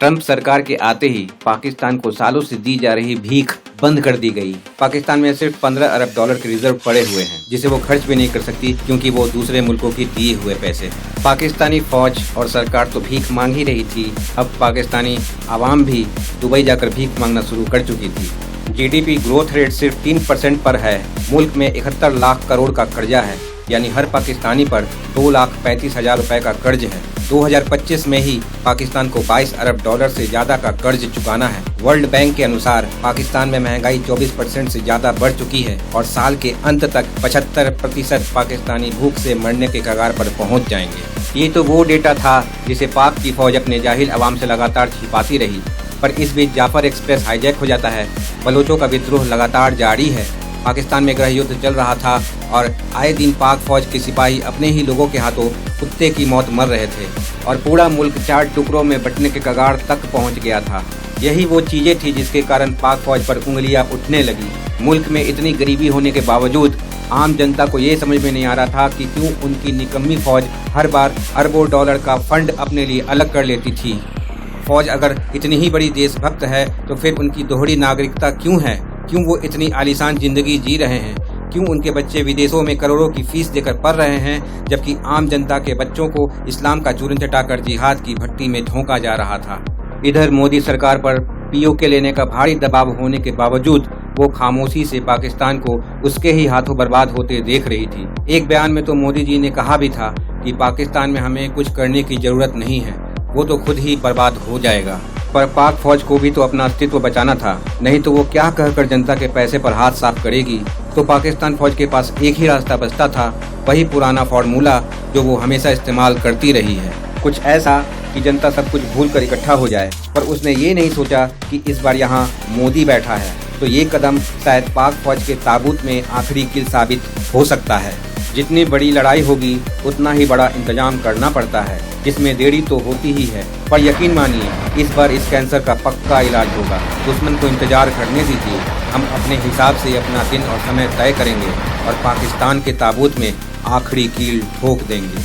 Trump सरकार के आते ही पाकिस्तान को सालों से दी जा रही भीख बंद कर दी गई। पाकिस्तान में सिर्फ 15 अरब डॉलर के रिजर्व पड़े हुए हैं, जिसे वो खर्च भी नहीं कर सकती क्योंकि वो दूसरे मुल्कों की दिए हुए पैसे। पाकिस्तानी फौज और सरकार तो भीख मांग ही रही थी, अब पाकिस्तानी आवाम भी दुबई जाकर भीख मांगना शुरू कर चुकी थी। जीडीपी ग्रोथ रेट सिर्फ 3% पर है। मुल्क में 71 लाख करोड़ का कर्जा है, यानी हर पाकिस्तानी पर 2,35,000 रुपए का कर्ज है। 2025 में ही पाकिस्तान को 22 अरब डॉलर से ज्यादा का कर्ज चुकाना है। वर्ल्ड बैंक के अनुसार पाकिस्तान में महंगाई 24% से ज्यादा बढ़ चुकी है और साल के अंत तक 75% पाकिस्तानी भूख से मरने के कगार पर पहुंच जाएंगे। ये तो वो डेटा था जिसे पाक की फौज अपने जाहिल अवाम से लगातार छिपाती रही, पर इस बीच जाफर एक्सप्रेस हाईजैक हो जाता है। बलोचों का विद्रोह लगातार जारी है। पाकिस्तान में गृह युद्ध चल रहा था और आए दिन पाक फौज के सिपाही अपने ही लोगों के हाथों कुत्ते की मौत मर रहे थे और पूरा मुल्क 4 टुकड़ों में बंटने के कगार तक पहुंच गया था। यही वो चीजें थी जिसके कारण पाक फौज पर उंगलियां उठने लगी। मुल्क में इतनी गरीबी होने के बावजूद आम जनता को ये समझ में नहीं आ रहा था कि क्यों उनकी निकम्मी फौज हर बार अरबों डॉलर का फंड अपने लिए अलग कर लेती थी। फौज अगर इतनी ही बड़ी देशभक्त है तो फिर उनकी दोहरी नागरिकता क्यों है? क्यों वो इतनी आलीशान जिंदगी जी रहे हैं? क्यों उनके बच्चे विदेशों में करोड़ों की फीस देकर पढ़ रहे हैं, जबकि आम जनता के बच्चों को इस्लाम का चूरन चटाकर जिहाद की भट्टी में झोंका जा रहा था? इधर मोदी सरकार पर पीओके लेने का भारी दबाव होने के बावजूद वो खामोशी से पाकिस्तान को उसके ही हाथों बर्बाद होते देख रही थी। एक बयान में तो मोदी जी ने कहा भी था कि पाकिस्तान में हमें कुछ करने की जरूरत नहीं है, वो तो खुद ही बर्बाद हो जाएगा। पर पाक फौज को भी तो अपना अस्तित्व बचाना था, नहीं तो वो क्या कहकर जनता के पैसे पर हाथ साफ करेगी। तो पाकिस्तान फौज के पास एक ही रास्ता बचता था, वही पुराना फार्मूला जो वो हमेशा इस्तेमाल करती रही है। कुछ ऐसा कि जनता सब कुछ भूल कर इकट्ठा हो जाए। पर उसने ये नहीं सोचा कि इस बार यहाँ मोदी बैठा है, तो ये कदम शायद पाक फौज के ताबूत में आखिरी किल साबित हो सकता है। जितनी बड़ी लड़ाई होगी उतना ही बड़ा इंतजाम करना पड़ता है, जिसमें देरी तो होती ही है। पर यकीन मानिए, इस बार इस कैंसर का पक्का इलाज होगा। दुश्मन को इंतजार करने दीजिए, हम अपने हिसाब से अपना दिन और समय तय करेंगे और पाकिस्तान के ताबूत में आखिरी कील ठोक देंगे।